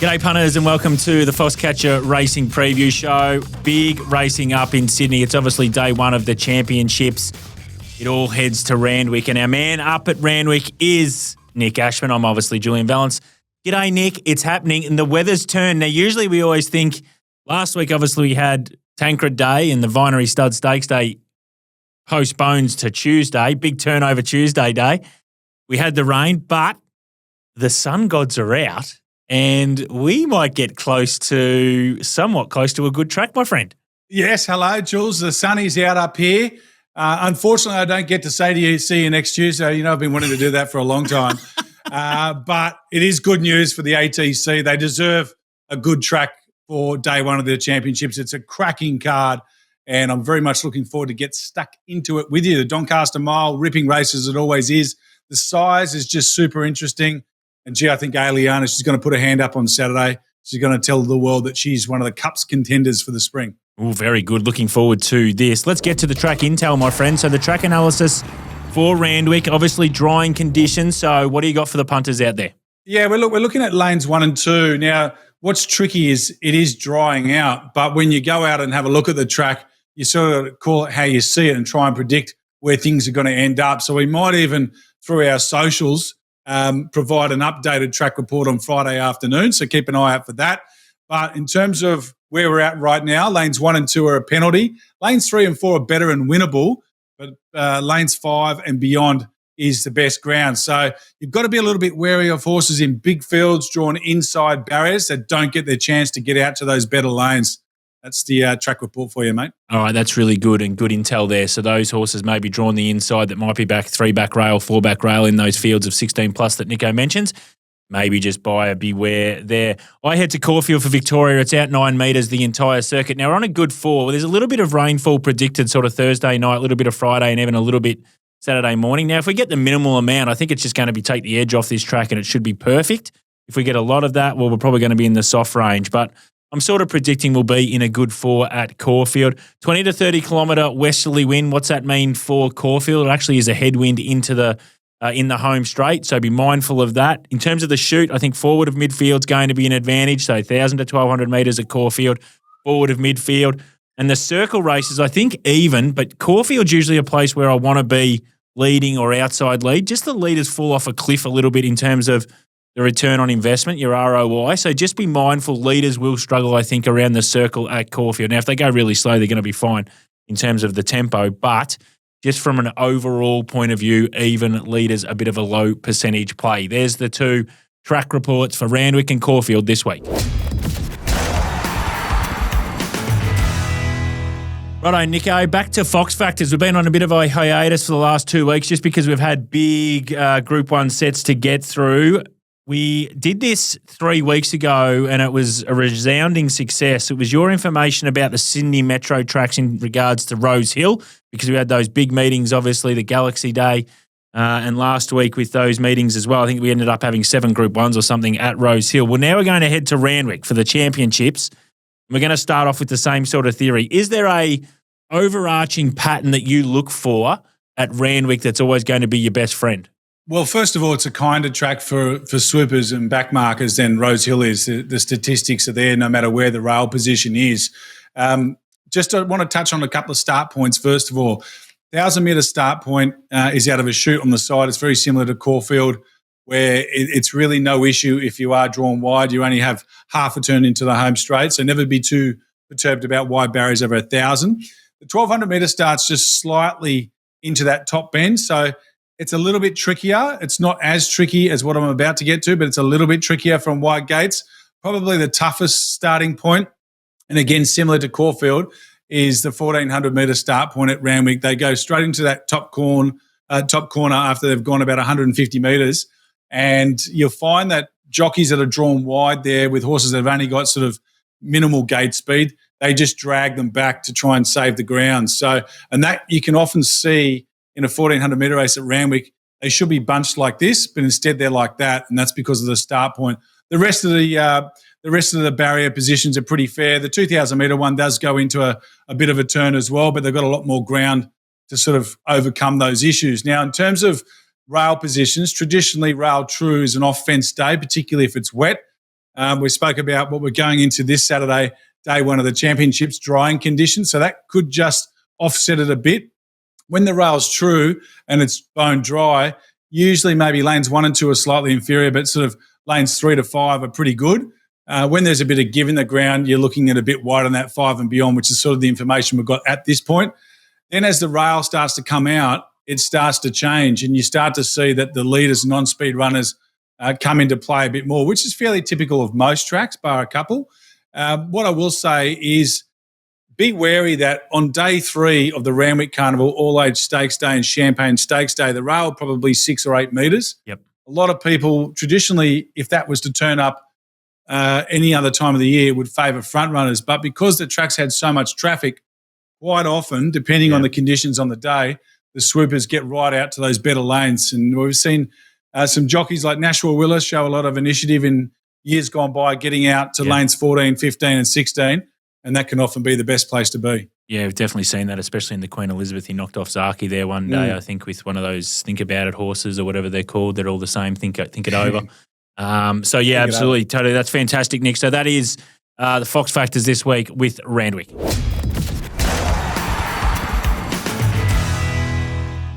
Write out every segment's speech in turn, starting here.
G'day punters and welcome to the Foxcatcher Racing Preview Show. Big racing up in Sydney. It's obviously day one of the championships. It all heads to Randwick and our man up at Randwick is Nick Ashman. I'm obviously Julian Valance. G'day Nick, it's happening and the weather's turned. Now usually we always think, last week obviously we had Tancred Day and the Vinery Stud Stakes Day postponed to Tuesday, big turnover Tuesday day. We had the rain, but the sun gods are out. And we might get somewhat close to a good track, my friend. Yes, hello, Jules. The sun is out up here. Unfortunately, I don't get to say to you, see you next Tuesday. You know, I've been wanting to do that for a long time. But it is good news for the ATC. They deserve a good track for day one of their championships. It's a cracking card, and I'm very much looking forward to get stuck into it with you. The Doncaster Mile, ripping race as it always is. The size is just super interesting. And gee, I think Aliana, she's going to put her hand up on Saturday. She's going to tell the world that she's one of the Cups contenders for the spring. Oh, very good. Looking forward to this. Let's get to the track intel, my friend. So the track analysis for Randwick, obviously drying conditions. So what do you got for the punters out there? Yeah, we're looking at lanes 1 and 2. Now, what's tricky is it is drying out, but when you go out and have a look at the track, you sort of call it how you see it and try and predict where things are going to end up. So we might even, through our socials, provide an updated track report on Friday afternoon, so keep an eye out for that. But in terms of where we're at right now, lanes 1 and 2 are a penalty. Lanes 3 and 4 are better and winnable, but lanes 5 and beyond is the best ground. So you've got to be a little bit wary of horses in big fields drawn inside barriers that don't get their chance to get out to those better lanes. That's the track report for you, mate. All right, that's really good and good intel there. So those horses may be drawn the inside that might be back 3-back rail, 4-back rail in those fields of 16 plus that Nico mentions. Maybe just buyer beware there. I head to Caulfield for Victoria. It's out 9 metres the entire circuit. Now we're on a good 4. There's a little bit of rainfall predicted sort of Thursday night, a little bit of Friday and even a little bit Saturday morning. Now if we get the minimal amount, I think it's just going to be take the edge off this track and it should be perfect. If we get a lot of that, well, we're probably going to be in the soft range. But I'm sort of predicting we'll be in a good 4 at Caulfield. 20 to 30 kilometre westerly wind. What's that mean for Caulfield? It actually is a headwind into the in the home straight, so be mindful of that. In terms of the shoot, I think forward of midfield's going to be an advantage, so 1,000 to 1,200 metres at Caulfield, forward of midfield. And the circle races, I think even, but Caulfield's usually a place where I want to be leading or outside lead. Just the leaders fall off a cliff a little bit in terms of the return on investment, your ROI. So just be mindful. Leaders will struggle, I think, around the circle at Caulfield. Now, if they go really slow, they're going to be fine in terms of the tempo. But just from an overall point of view, even leaders a bit of a low percentage play. There's the 2 track reports for Randwick and Caulfield this week. Righto, Nico, back to Fox Factors. We've been on a bit of a hiatus for the last 2 weeks just because we've had big Group 1 sets to get through. We did this 3 weeks ago and it was a resounding success. It was your information about the Sydney Metro tracks in regards to Rose Hill because we had those big meetings, obviously the Galaxy Day and last week with those meetings as well. I think we ended up having 7 Group 1s or something at Rose Hill. Well, now we're going to head to Randwick for the championships. We're going to start off with the same sort of theory. Is there a overarching pattern that you look for at Randwick that's always going to be your best friend? Well, first of all, it's a kinder track for swoopers and backmarkers than Rose Hill is. The statistics are there no matter where the rail position is. Just I want to touch on a couple of start points. First of all, 1,000-metre start point is out of a chute on the side. It's very similar to Caulfield where it's really no issue if you are drawn wide. You only have half a turn into the home straight, so never be too perturbed about wide barriers over 1,000. The 1,200-metre starts just slightly into that top bend, so it's a little bit trickier. It's not as tricky as what I'm about to get to, but it's a little bit trickier from wide gates. Probably the toughest starting point, and again, similar to Caulfield, is the 1,400-metre start point at Randwick. They go straight into that top corner after they've gone about 150 metres, and you'll find that jockeys that are drawn wide there with horses that have only got sort of minimal gate speed, they just drag them back to try and save the ground. So, and that you can often see in a 1,400-metre race at Randwick, they should be bunched like this, but instead they're like that, and that's because of the start point. The rest of the barrier positions are pretty fair. The 2,000-metre one does go into a bit of a turn as well, but they've got a lot more ground to sort of overcome those issues. Now, in terms of rail positions, traditionally rail true is an off-fence day, particularly if it's wet. We spoke about what we're going into this Saturday, day one of the championships, drying conditions. So that could just offset it a bit. When the rail's true and it's bone dry, usually maybe lanes 1 and 2 are slightly inferior, but sort of lanes 3 to 5 are pretty good. When there's a bit of give in the ground, you're looking at a bit wide on that 5 and beyond, which is sort of the information we've got at this point. Then as the rail starts to come out, it starts to change and you start to see that the leaders, non-speed runners, come into play a bit more, which is fairly typical of most tracks, bar a couple. What I will say is be wary that on day 3 of the Randwick Carnival, All-Age Stakes Day and Champagne Stakes Day, the rail probably 6 or 8 metres. Yep. A lot of people, traditionally, if that was to turn up any other time of the year, would favour front runners. But because the tracks had so much traffic, quite often, depending on the conditions on the day, the swoopers get right out to those better lanes. And we've seen some jockeys like Nashua Willis show a lot of initiative in years gone by, getting out to lanes 14, 15 and 16. And that can often be the best place to be. Yeah, we've definitely seen that, especially in the Queen Elizabeth. He knocked off Zaki there one day, I think, with one of those think about it horses or whatever they're called. They're all the same, think it over. So, yeah, absolutely, totally. That's fantastic, Nick. So that is the Fox Factors this week with Randwick.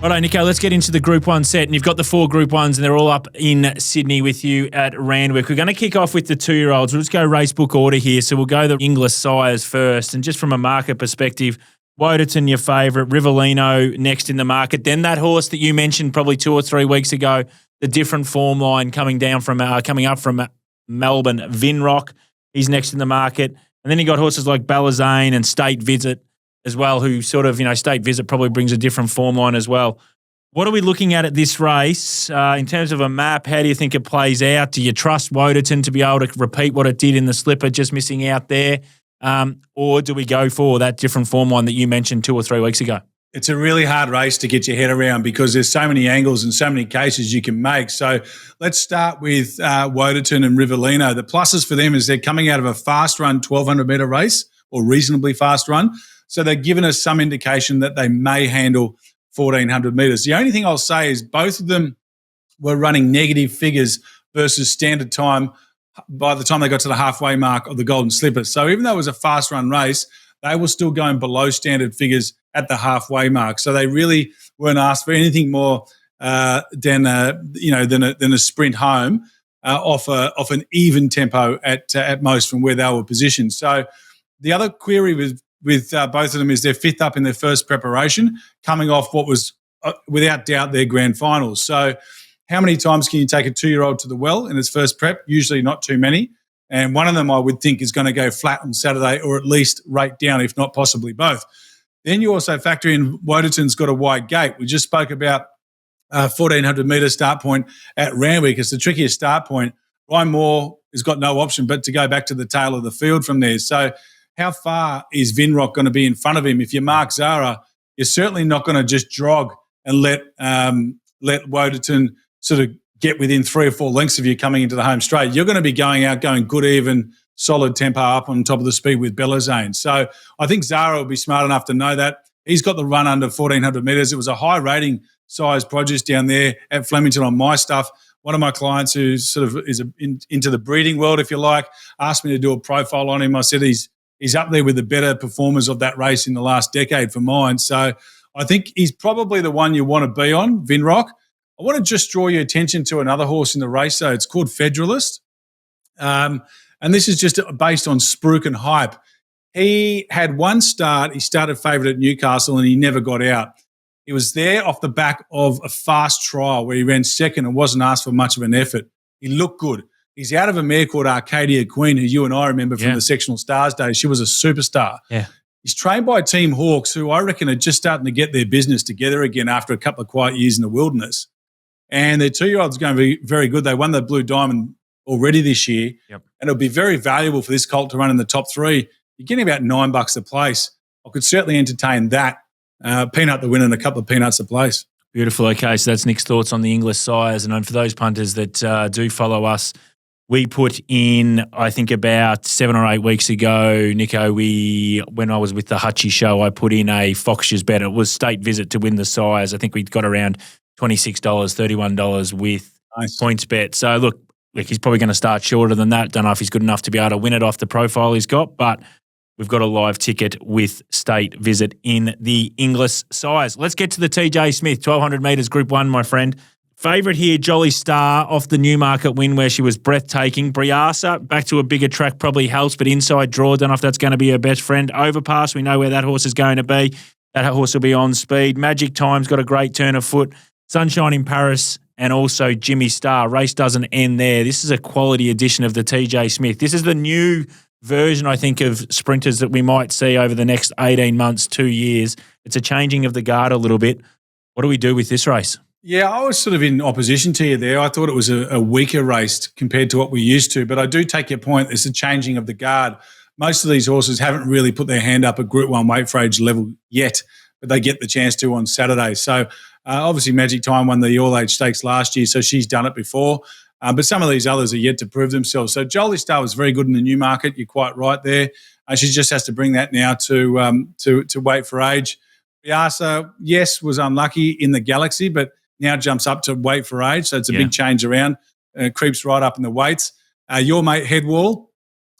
Righto, Nico, let's get into the Group 1 set. And you've got the 4 Group 1s, and they're all up in Sydney with you at Randwick. We're going to kick off with the 2-year-olds. We'll just go racebook order here. So we'll go the English sires first. And just from a market perspective, Woderton, your favourite, Rivellino next in the market. Then that horse that you mentioned probably 2 or 3 weeks ago, the different form line coming up from Melbourne, Vinrock. He's next in the market. And then you got horses like Balazane and State Visit as well, who sort of, State Visit probably brings a different form line as well. What are we looking at this race in terms of a map? How do you think it plays out? Do you trust Woderton to be able to repeat what it did in the Slipper, just missing out there? Or do we go for that different form line that you mentioned 2 or 3 weeks ago? It's a really hard race to get your head around because there's so many angles and so many cases you can make. So let's start with Woderton and Rivellino. The pluses for them is they're coming out of a fast run 1,200-metre race or reasonably fast run. So they're giving us some indication that they may handle 1,400 metres. The only thing I'll say is both of them were running negative figures versus standard time by the time they got to the halfway mark of the Golden Slipper. So even though it was a fast run race, they were still going below standard figures at the halfway mark. So they really weren't asked for anything more than a sprint home off an even tempo at most from where they were positioned. So the other query with both of them is they're 5th up in their first preparation, coming off what was without doubt their grand finals. So how many times can you take a 2-year-old to the well in its first prep? Usually not too many. And one of them I would think is going to go flat on Saturday or at least rate down, if not possibly both. Then you also factor in Woderton's got a wide gate. We just spoke about 1,400-metre start point at Randwick. It's the trickiest start point. Ryan Moore has got no option but to go back to the tail of the field from there. So how far is Vinrock going to be in front of him? If you're Mark Zara, you're certainly not going to just drog and let Woderton sort of get within 3 or 4 lengths of you coming into the home straight. You're going to be going good, even, solid tempo up on top of the speed with Balazane. So I think Zara will be smart enough to know that. He's got the run under 1,400 metres. It was a high rating size produce down there at Flemington on my stuff. One of my clients who sort of is into the breeding world, if you like, asked me to do a profile on him. I said he's up there with the better performers of that race in the last decade for mine. So I think he's probably the one you want to be on, Vinrock. I want to just draw your attention to another horse in the race, though. It's called Federalist. And this is just based on spruik and hype. He had one start. He started favourite at Newcastle and he never got out. He was there off the back of a fast trial where he ran second and wasn't asked for much of an effort. He looked good. He's out of a mare called Arcadia Queen, who you and I remember from the Sectional Stars days. She was a superstar. Yeah. He's trained by Team Hawks, who I reckon are just starting to get their business together again after a couple of quiet years in the wilderness. And their 2-year-old's going to be very good. They won the Blue Diamond already this year. Yep. And it'll be very valuable for this colt to run in the top 3. You're getting about $9 a place. I could certainly entertain that. Peanut the win and a couple of peanuts a place. Beautiful. Okay, so that's Nick's thoughts on the English sires. And for those punters that do follow us, we put in, I think about 7 or 8 weeks ago, Nico, when I was with the Hutchie show, I put in a Fox's bet. It was State Visit to win the sires. I think we got around $26, $31 with points bet. So look, Look, he's probably going to start shorter than that. Don't know if he's good enough to be able to win it off the profile he's got, but we've got a live ticket with State Visit in the Inglis size. Let's get to the TJ Smith, 1,200 metres Group 1, my friend. Favourite here, Jolly Star, off the Newmarket win where she was breathtaking. Briasa, back to a bigger track probably helps, but inside draw, don't know if that's going to be her best friend. Overpass, we know where that horse is going to be. That horse will be on speed. Magic Time's got a great turn of foot. Sunshine in Paris and also Jimmy Star. Race doesn't end there. This is a quality edition of the TJ Smith. This is the new version, I think, of sprinters that we might see over the next 18 months, 2 years. It's a changing of the guard a little bit. What do we do with this race? Yeah, I was sort of in opposition to you there. I thought it was a weaker race compared to what we're used to, but I do take your point. There's a changing of the guard. Most of these horses haven't really put their hand up at Group 1 weight for age level yet, but they get the chance to on Saturday. So obviously Magic Time won the All-Age Stakes last year, so she's done it before. But some of these others are yet to prove themselves. So Jolly Star was very good in the Newmarket. You're quite right there. She just has to bring that now to weight for age. Briasa, yes, was unlucky in the Galaxy, but now jumps up to weight for age. So it's a big change around. Creeps right up in the weights. Your mate Headwall,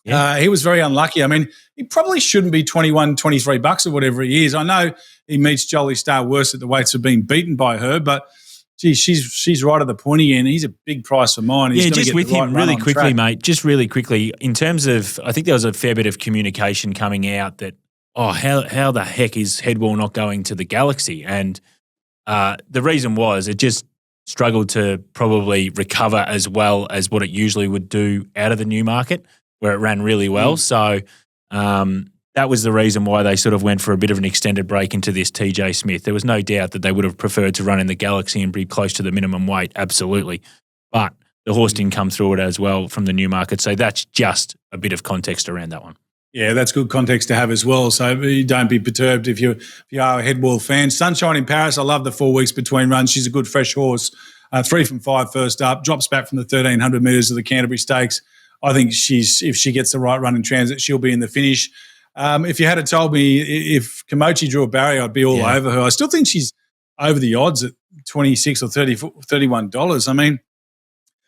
he was very unlucky. I mean, he probably shouldn't be $21, $23 or whatever he is. I know he meets Jolly Star worse at the weights of being beaten by her, but gee, she's right at the pointy end. He's a big price for mine. He's just with him really quickly, mate, just really quickly, in terms of, I think there was a fair bit of communication coming out that, how the heck is Headwall not going to the Galaxy? And the reason was it just struggled to probably recover as well as what it usually would do out of the Newmarket, where it ran really well. So that was the reason why they sort of went for a bit of an extended break into this TJ Smith. There was no doubt that they would have preferred to run in the Galaxy and be close to the minimum weight, absolutely. But the horse didn't come through it as well from the Newmarket. So that's just a bit of context around that one. Yeah, that's good context to have as well. So don't be perturbed if you are a Headwall fan. Sunshine in Paris, I love the 4 weeks between runs. She's a good fresh horse. 3 from 5 first up, drops back from the 1,300 metres of the Canterbury Stakes. I think if she gets the right run in transit, she'll be in the finish. If you had told me if Kimochi drew a barrier, I'd be all over her. I still think she's over the odds at $26 or $31. I mean,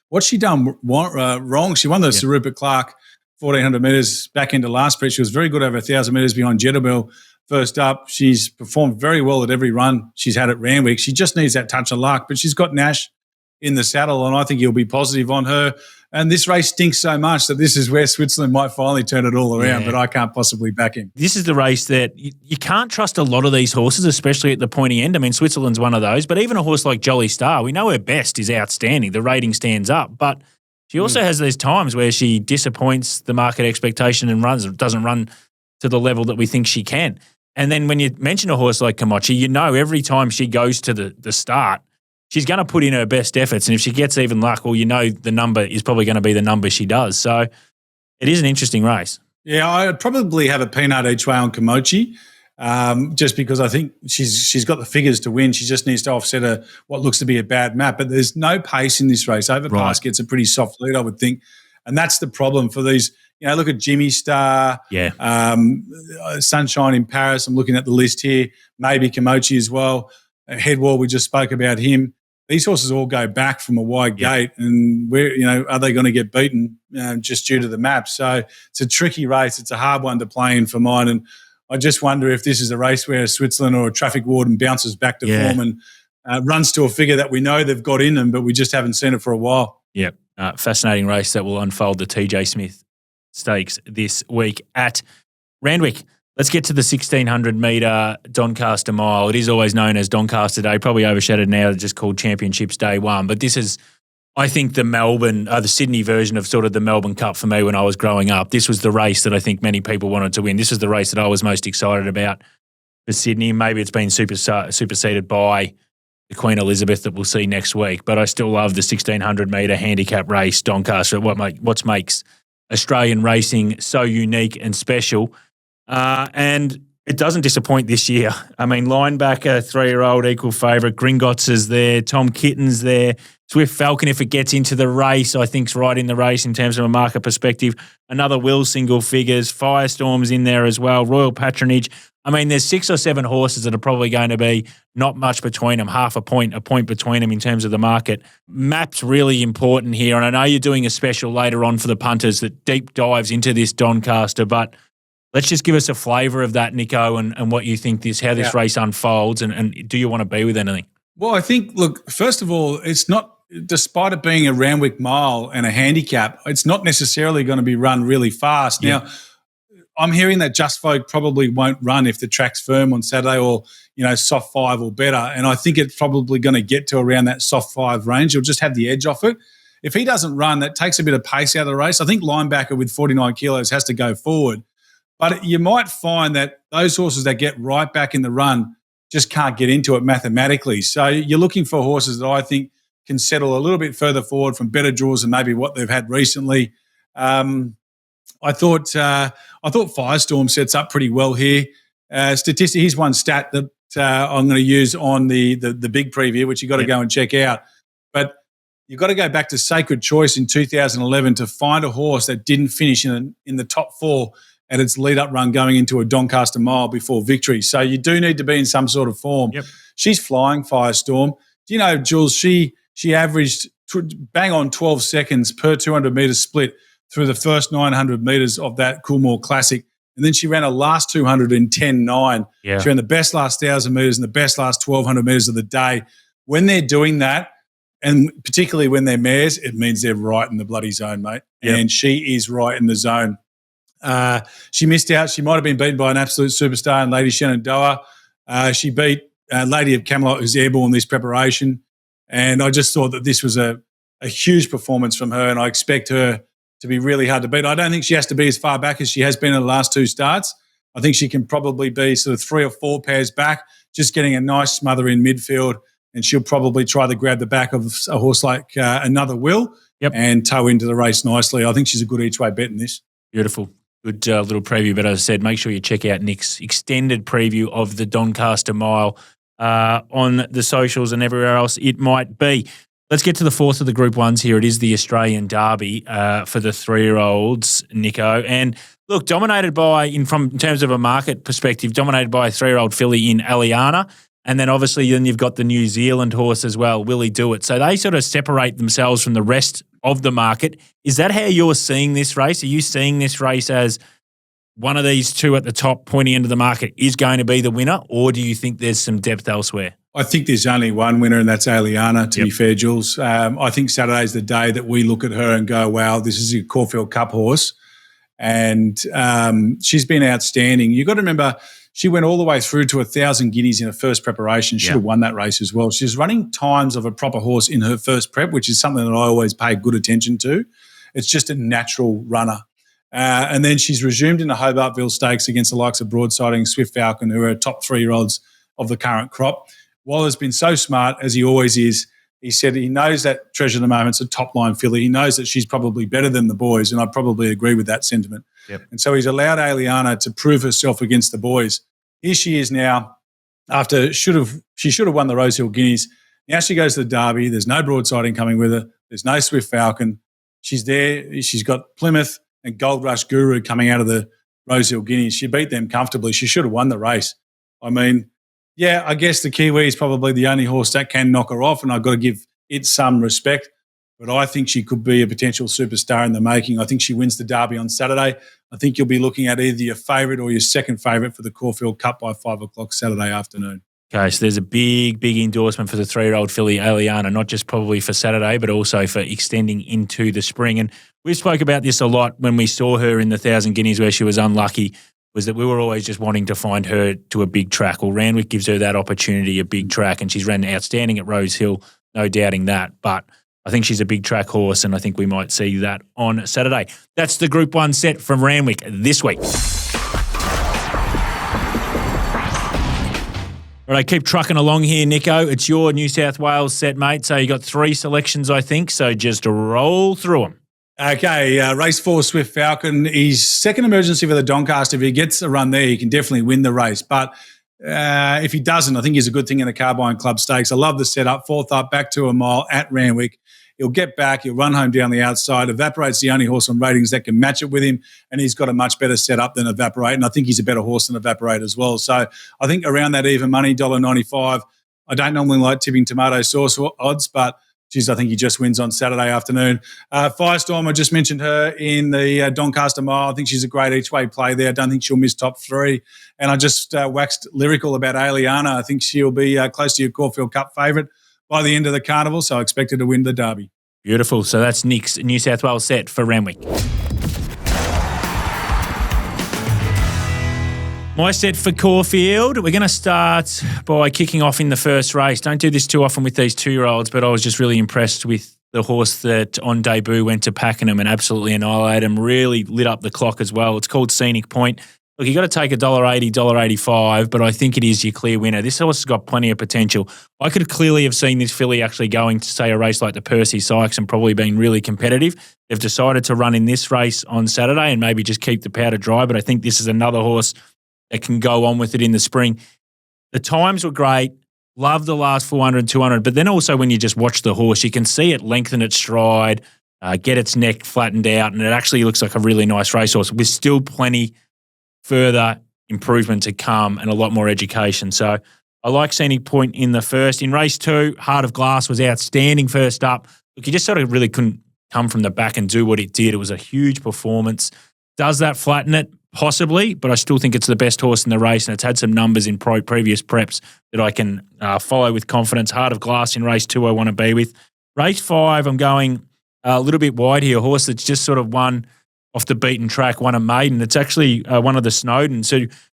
what's she done wrong? She won the Sir Rupert Clarke 1,400 metres back into last sprint. She was very good over 1,000 metres behind Jettabel first up. She's performed very well at every run she's had at Randwick. She just needs that touch of luck, but she's got Nash in the saddle, and I think he'll be positive on her. And this race stinks so much that this is where Switzerland might finally turn it all around, but I can't possibly back him. This is the race that you can't trust a lot of these horses, especially at the pointy end. I mean, Switzerland's one of those, but even a horse like Jolly Star, we know her best is outstanding. The rating stands up, but she also has these times where she disappoints the market expectation and doesn't run to the level that we think she can. And then when you mention a horse like Kimochi, you know every time she goes to the start, she's going to put in her best efforts. And if she gets even luck, well, you know the number is probably going to be the number she does. So it is an interesting race. Yeah, I'd probably have a peanut each way on Kimochi. Just because I think she's got the figures to win. She just needs to offset what looks to be a bad map. But there's no pace in this race. Overpass gets a pretty soft lead, I would think. And that's the problem for these. You know, look at Jimmy Star, Sunshine in Paris. I'm looking at the list here. Maybe Kimochi as well. Headwall, we just spoke about him. These horses all go back from a wide gate, and are they going to get beaten just due to the map? So it's a tricky race. It's a hard one to play in for mine. And I just wonder if this is a race where Switzerland or a traffic warden bounces back to form and runs to a figure that we know they've got in them, but we just haven't seen it for a while. Yeah, fascinating race that will unfold the TJ Smith Stakes this week at Randwick. Let's get to the 1,600-metre Doncaster Mile. It is always known as Doncaster Day, probably overshadowed now, just called Championships Day 1. But this is, I think, the Sydney version of sort of the Melbourne Cup for me when I was growing up. This was the race that I think many people wanted to win. This was the race that I was most excited about for Sydney. Maybe it's been superseded by the Queen Elizabeth that we'll see next week. But I still love the 1,600-metre handicap race, Doncaster, what makes Australian racing so unique and special. And it doesn't disappoint this year. I mean, linebacker, 3-year-old, equal favourite. Gringotts is there. Tom Kitten's there. Swift Falcon, if it gets into the race, I think is right in the race in terms of a market perspective. Another Will single figures. Firestorm's in there as well. Royal Patronage. I mean, there's 6 or 7 horses that are probably going to be not much between them, half a point between them in terms of the market. Map's really important here, and I know you're doing a special later on for the punters that deep dives into this Doncaster, but let's just give us a flavour of that, Nico, and what you think how this race unfolds, and do you want to be with anything? Well, I think, look, first of all, it's not, despite it being a Randwick mile and a handicap, it's not necessarily going to be run really fast. Yeah. Now, I'm hearing that Just Folk probably won't run if the track's firm on Saturday or, soft 5 or better. And I think it's probably going to get to around that soft 5 range. He'll just have the edge off it. If he doesn't run, that takes a bit of pace out of the race. I think Linebacker with 49 kilos has to go forward. But you might find that those horses that get right back in the run just can't get into it mathematically. So you're looking for horses that I think can settle a little bit further forward from better draws than maybe what they've had recently. I thought Firestorm sets up pretty well here. Here's one stat that I'm going to use on the big preview, which you've got to go and check out. But you've got to go back to Sacred Choice in 2011 to find a horse that didn't finish in the top 4 at its lead-up run going into a Doncaster Mile before victory. So you do need to be in some sort of form. Yep. She's flying, Firestorm. Do you know, Jules, she averaged bang on 12 seconds per 200 metre split through the first 900 metres of that Coolmore Classic. And then she ran a last 200 in 10.9. Yeah. She ran the best last 1,000 metres and the best last 1,200 metres of the day. When they're doing that, and particularly when they're mares, it means they're right in the bloody zone, mate. Yep. And she is right in the zone. She missed out. She might have been beaten by an absolute superstar in Lady Shenandoah. She beat Lady of Camelot, who's airborne this preparation. And I just thought that this was a huge performance from her, and I expect her to be really hard to beat. I don't think she has to be as far back as she has been in the last 2 starts. I think she can probably be sort of 3 or 4 pairs back, just getting a nice smother in midfield, and she'll probably try to grab the back of a horse like Another Will and tow into the race nicely. I think she's a good each-way bet in this. Beautiful. Good little preview, but as I said, make sure you check out Nick's extended preview of the Doncaster Mile on the socials and everywhere else it might be. Let's get to the 4th of the Group 1s here. It is the Australian Derby for the 3-year-olds, Nico. And look, dominated by, in terms of a market perspective, dominated by a 3-year-old filly in Aliana. And then obviously then you've got the New Zealand horse as well, Willie Do It. So they sort of separate themselves from the rest of the market. Is that how you're seeing this race? Are you seeing this race as one of these two at the top pointing into the market is going to be the winner, or do you think there's some depth elsewhere? I think there's only one winner, and that's Aliana, to be fair, Jules. I think Saturday's the day that we look at her and go, wow, this is a Caulfield Cup horse. And she's been outstanding. You've got to remember, she went all the way through to 1,000 guineas in her first preparation. Should have won that race as well. She's running times of a proper horse in her first prep, which is something that I always pay good attention to. It's just a natural runner. And then she's resumed in the Hobartville Stakes against the likes of Broadsiding, Swift Falcon, who are top 3-year-olds of the current crop. Waller's been so smart, as he always is. He said he knows that Treasure of the Moment's a top-line filly. He knows that she's probably better than the boys, and I probably agree with that sentiment. Yep. And so he's allowed Aliana to prove herself against the boys. Here she is now, after she should have won the Rosehill Guineas. Now she goes to the Derby. There's no Broadsiding coming with her. There's no Swift Falcon. She's there. She's got Plymouth and Gold Rush Guru coming out of the Rosehill Guineas. She beat them comfortably. She should have won the race. I mean, yeah, I guess the Kiwi is probably the only horse that can knock her off, and I've got to give it some respect. But I think she could be a potential superstar in the making. I think she wins the Derby on Saturday. I think you'll be looking at either your favourite or your second favourite for the Caulfield Cup by 5 o'clock Saturday afternoon. Okay, so there's a big, big endorsement for the 3-year-old filly Aliana, not just probably for Saturday, but also for extending into the spring. And we spoke about this a lot when we saw her in the 1,000 Guineas where she was unlucky, was that we were always just wanting to find her to a big track. Well, Randwick gives her that opportunity, a big track, and she's ran outstanding at Rosehill, no doubting that. But I think she's a big track horse, and I think we might see that on Saturday. That's the Group 1 set from Randwick this week. All right, keep trucking along here, Nico. It's your New South Wales set, mate. So you got 3 selections, I think, so just roll through them. Okay, race 4, Swift Falcon. He's second emergency for the Doncaster. If he gets a run there, he can definitely win the race. But if he doesn't, I think he's a good thing in the Carbine Club Stakes. I love the setup. 4th up, back to a mile at Randwick. He'll get back. He'll run home down the outside. Evaporate's the only horse on ratings that can match it with him, and he's got a much better setup than Evaporate, and I think he's a better horse than Evaporate as well. So I think around that even money, $1.95. I don't normally like tipping tomato sauce odds, but geez, I think he just wins on Saturday afternoon. Firestorm, I just mentioned her in the Doncaster Mile. I think she's a great each-way play there. I don't think she'll miss top 3. And I just waxed lyrical about Aliana. I think she'll be close to your Caulfield Cup favourite by the end of the carnival, so I expect her to win the Derby. Beautiful. So that's Nic's New South Wales set for Randwick. My set for Caulfield, we're going to start by kicking off in the first race. Don't do this too often with these 2-year-olds, but I was just really impressed with the horse that on debut went to Pakenham and absolutely annihilated him, really lit up the clock as well. It's called Scenic Point. Look, you got to take $1.80, $1.85, but I think it is your clear winner. This horse has got plenty of potential. I could clearly have seen this filly actually going to, say, a race like the Percy Sykes and probably being really competitive. They've decided to run in this race on Saturday and maybe just keep the powder dry, but I think this is another horse that can go on with it in the spring. The times were great. Love the last 400, 200, but then also when you just watch the horse, you can see it lengthen its stride, get its neck flattened out, and it actually looks like a really nice racehorse with still plenty further improvement to come and a lot more education. So I like Scenic Point in the first. In race 2, Heart of Glass was outstanding first up. Look, you just sort of really couldn't come from the back and do what it did. It was a huge performance. Does that flatten it? Possibly, but I still think it's the best horse in the race, and it's had some numbers in previous preps that I can follow with confidence. Heart of Glass in race 2 I want to be with. Race 5, I'm going a little bit wide here. A horse that's just sort of won off the beaten track, won a maiden. It's actually one of the Snowdens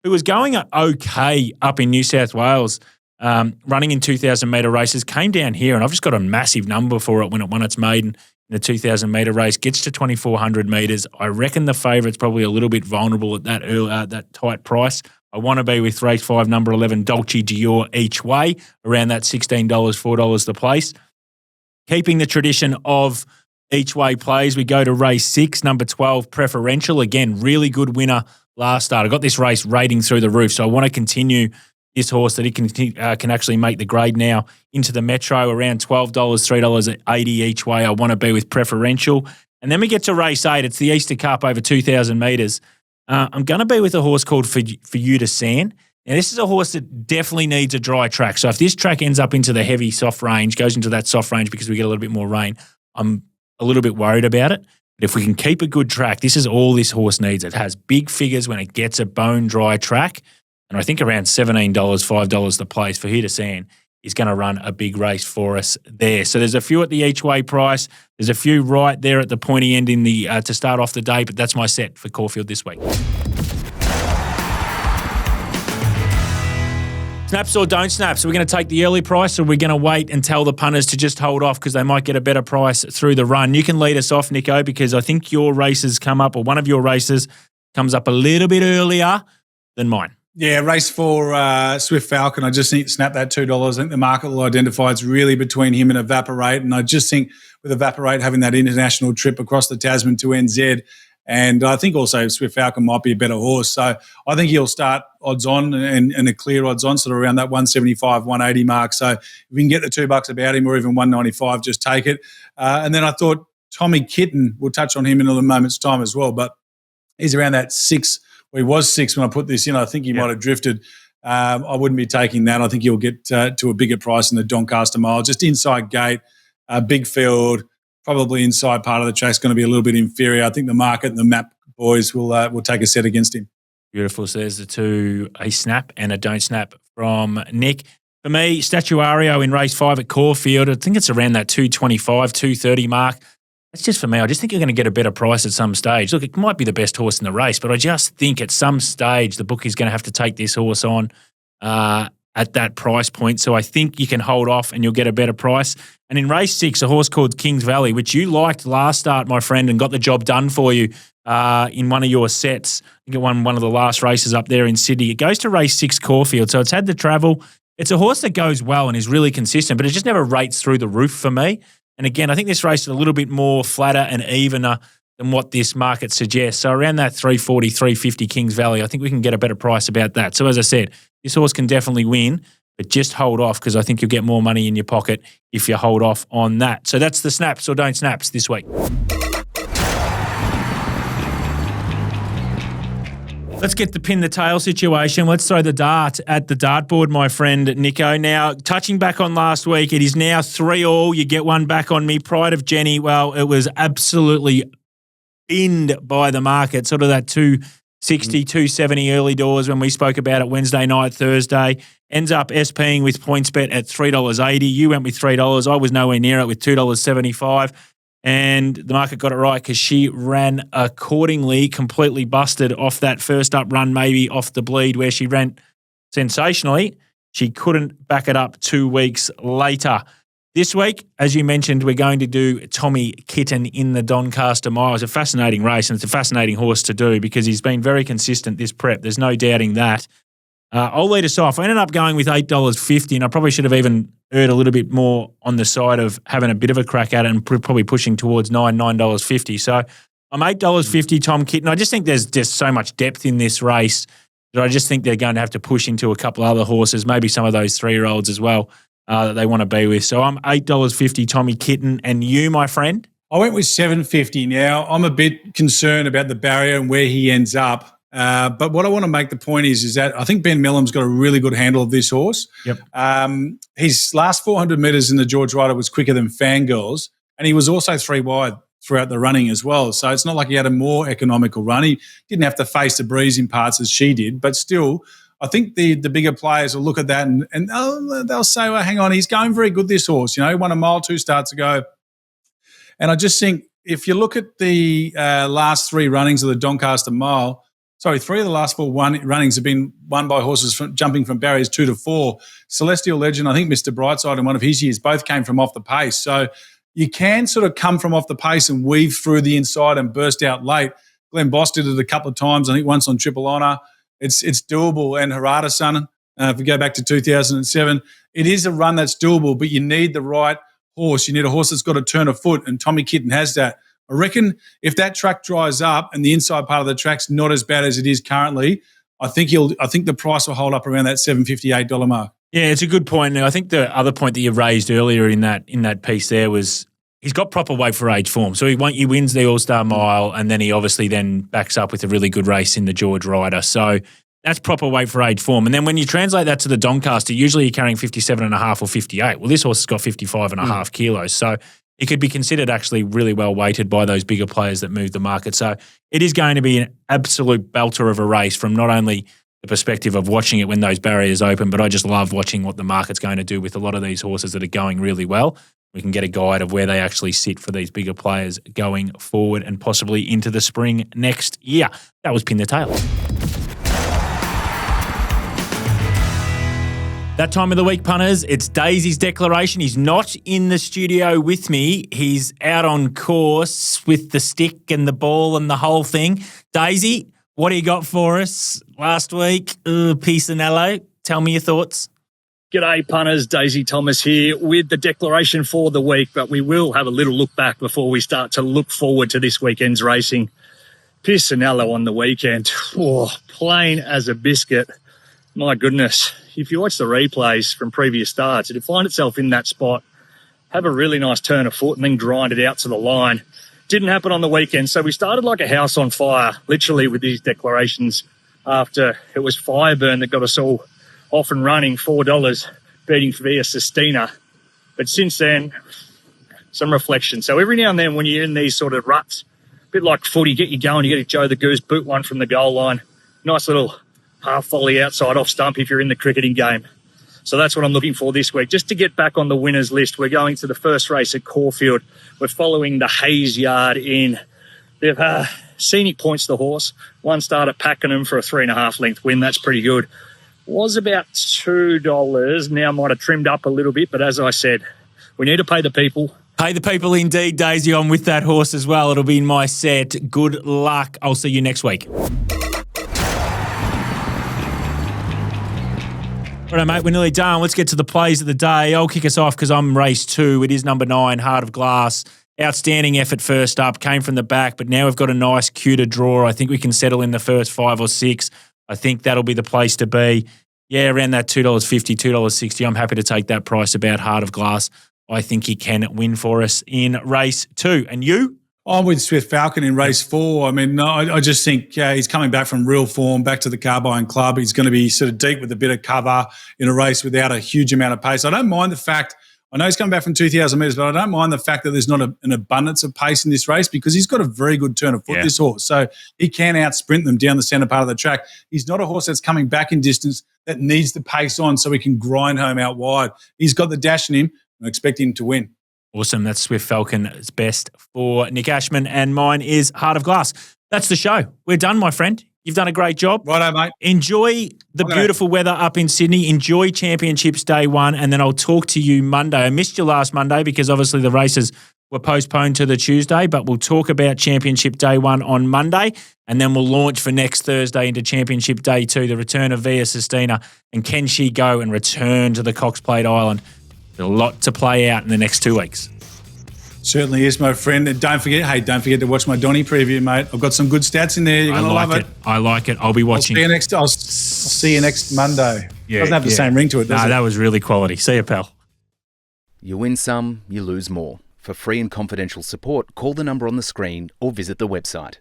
who was going okay up in New South Wales, running in 2,000-metre races, came down here, and I've just got a massive number for it when it won its maiden in the 2,000-metre race, gets to 2,400 metres. I reckon the favourite's probably a little bit vulnerable at that tight price. I want to be with race 5, number 11, Dolce Dior each way, around that $16, $4 the place. Keeping the tradition of each way plays, we go to race 6, number 12, Preferential. Again, really good winner last start. I got this race rating through the roof, so I want to continue this horse that it can actually make the grade now into the Metro, around $12, $3.80 each way. I want to be with Preferential. And then we get to race 8. It's the Easter Cup over 2,000 metres. I'm going to be with a horse called For You to Sand. Now, this is a horse that definitely needs a dry track. So if this track ends up into the heavy soft range, goes into that soft range because we get a little bit more rain, I'm a little bit worried about it. But if we can keep a good track, this is all this horse needs. It has big figures when it gets a bone dry track. And I think around $17, $5 the place. For You to Sand is going to run a big race for us there. So there's a few at the each way price. There's a few right there at the pointy end in the to start off the day, but that's my set for Caulfield this week. Snaps or don't snap? So we're going to take the early price, or we're going to wait and tell the punters to just hold off because they might get a better price through the run. You can lead us off, Nico, because I think your races come up, or one of your races comes up a little bit earlier than mine. Yeah, race 4, Swift Falcon. I just need to snap that $2. I think the market will identify it's really between him and Evaporate. And I just think with Evaporate having that international trip across the Tasman to NZ, and I think also Swift Falcon might be a better horse. So I think he'll start odds on and a clear odds on, sort of around that 175, 180 mark. So if we can get the $2 about him, or even 195, just take it. And then I thought Tommy Kitten, we'll touch on him in a moment's time as well, but he's around that 6. Well, he was 6 when I put this in. I think he might have drifted. I wouldn't be taking that. I think he'll get to a bigger price in the Doncaster Mile. Just inside gate, big field, probably inside part of the track's going to be a little bit inferior. I think the market and the map boys will take a set against him. Beautiful. So there's the two, a snap and a don't snap from Nick. For me, Statuario in race 5 at Caulfield, I think it's around that 225, 230 mark. That's just for me. I just think you're going to get a better price at some stage. Look, it might be the best horse in the race, but I just think at some stage the bookie's going to have to take this horse on at that price point. So I think you can hold off and you'll get a better price. And in race 6, a horse called Kings Valley, which you liked last start, my friend, and got the job done for you in one of your sets. I think it won one of the last races up there in Sydney. It goes to race 6 Caulfield. So it's had the travel. It's a horse that goes well and is really consistent, but it just never rates through the roof for me. And again, I think this race is a little bit more flatter and evener than what this market suggests. So around that 340, 350 Kings Valley, I think we can get a better price about that. So as I said, this horse can definitely win, but just hold off because I think you'll get more money in your pocket if you hold off on that. So that's the snaps or don't snaps this week. Let's get the pin the tail situation. Let's throw the dart at the dartboard, my friend Nico. Now, touching back on last week, it is now 3-all. You get one back on me. Pride of Jenny, well, it was absolutely binned by the market, sort of that 260, 270 early doors when we spoke about it Wednesday night, Thursday. Ends up SPing with PointsBet at $3.80. You went with $3. I was nowhere near it with $2.75. And the market got it right because she ran accordingly, completely busted off that first up run, maybe off the bleed where she ran sensationally. She couldn't back it up 2 weeks later. This week, as you mentioned, we're going to do Tommy Kitten in the Doncaster Mile. It's a fascinating race and it's a fascinating horse to do because he's been very consistent this prep. There's no doubting that. I'll lead us off. I ended up going with $8.50 and I probably should have even earned a little bit more on the side of having a bit of a crack at it and probably pushing towards $9.50. So I'm $8.50 Tom Kitten. I just think there's just so much depth in this race that I just think they're going to have to push into a couple of other horses, maybe some of those 3-year-olds as well that they want to be with. So I'm $8.50 Tommy Kitten. And you, my friend? I went with $7.50. Now, I'm a bit concerned about the barrier and where he ends up. But what I want to make the point is that I think Ben Millam's got a really good handle of this horse. Yep. His last 400 metres in the George Rider was quicker than Fangirls, and he was also 3 wide throughout the running as well. So it's not like he had a more economical run. He didn't have to face the breeze in parts as she did, but still, I think the bigger players will look at that and they'll say, well, hang on, he's going very good, this horse. You know, he won a mile 2 starts ago. And I just think if you look at the last 3 runnings of the Doncaster Mile, 3 of the last 4 runnings have been won by horses jumping from barriers 2 to 4. Celestial Legend, I think Mr. Brightside in one of his years, both came from off the pace. So you can sort of come from off the pace and weave through the inside and burst out late. Glenn Boss did it a couple of times, I think once on Triple Honour. It's doable. And Harada Son, if we go back to 2007, it is a run that's doable, but you need the right horse. You need a horse that's got to turn a foot, and Tommy Kitten has that. I reckon if that track dries up and the inside part of the track's not as bad as it is currently, I think the price will hold up around that $7.58 mark. Yeah, it's a good point. Now, I think the other point that you raised earlier in that piece there was he's got proper weight for age form. So he wins the All-Star Mile and then he obviously then backs up with a really good race in the George Rider. So that's proper weight for age form. And then when you translate that to the Doncaster, usually you're carrying 57.5 or 58. Well, this horse has got 55.5 kilos. So he could be considered actually really well weighted by those bigger players that move the market. So it is going to be an absolute belter of a race from not only the perspective of watching it when those barriers open, but I just love watching what the market's going to do with a lot of these horses that are going really well. We can get a guide of where they actually sit for these bigger players going forward and possibly into the spring next year. That was Pin the Tail. That time of the week, punters, it's Daisy's declaration. He's not in the studio with me. He's out on course with the stick and the ball and the whole thing. Daisy, what do you got for us last week? Pisanello, tell me your thoughts. G'day, punters. Daisy Thomas here with the declaration for the week, but we will have a little look back before we start to look forward to this weekend's racing. Pisanello on the weekend. Oh, plain as a biscuit. My goodness. If you watch the replays from previous starts, it'd find itself in that spot, have a really nice turn of foot and then grind it out to the line. Didn't happen on the weekend. So we started like a house on fire, literally, with these declarations after it was Fireburn that got us all off and running, $4, beating Via Sistina. But since then, some reflection. So every now and then when you're in these sort of ruts, a bit like footy, get you going, you get a Joe the Goose, boot one from the goal line. Nice little half volley outside off stump if you're in the cricketing game. So that's what I'm looking for this week. Just to get back on the winners list, we're going to the first race at Caulfield. We're following the Hayes Yard in. They've scenic points the horse. One start at Pakenham for a 3.5 length win. That's pretty good. Was about $2. Now might have trimmed up a little bit, but as I said, we need to pay the people. Pay the people indeed, Daisy. I'm with that horse as well. It'll be in my set. Good luck. I'll see you next week. All right, mate, we're nearly done. Let's get to the plays of the day. I'll kick us off because I'm race 2. It is number 9, Heart of Glass. Outstanding effort first up, came from the back, but now we've got a nice cue to draw. I think we can settle in the first 5 or 6. I think that'll be the place to be. Yeah, around that $2.50, $2.60. I'm happy to take that price about Heart of Glass. I think he can win for us in race 2. And you? I'm with Swift Falcon in race 4. I mean, I just think he's coming back from real form, back to the Carbine Club. He's going to be sort of deep with a bit of cover in a race without a huge amount of pace. I don't mind the fact, I know he's coming back from 2,000 metres, but I don't mind the fact that there's not an abundance of pace in this race because he's got a very good turn of foot, this horse. So he can out-sprint them down the centre part of the track. He's not a horse that's coming back in distance that needs the pace on so he can grind home out wide. He's got the dash in him, and I expect him to win. Awesome. That's Swift Falcon's best for Nick Ashman, and mine is Heart of Glass. That's the show. We're done, my friend. You've done a great job. Righto, mate. Enjoy the beautiful weather up in Sydney. Enjoy Championships Day 1, and then I'll talk to you Monday. I missed you last Monday because obviously the races were postponed to the Tuesday, but we'll talk about Championship Day 1 on Monday, and then we'll launch for next Thursday into Championship Day 2, the return of Via Sistina, and can she go and return to the Cox Plate Island? There's a lot to play out in the next 2 weeks. Certainly is, my friend. And don't forget to watch my Donny preview, mate. I've got some good stats in there. You're going to love it. I like it. I'll be watching. I'll see you next Monday. Yeah, doesn't have the same ring to it, does it? That was really quality. See you, pal. You win some, you lose more. For free and confidential support, call the number on the screen or visit the website.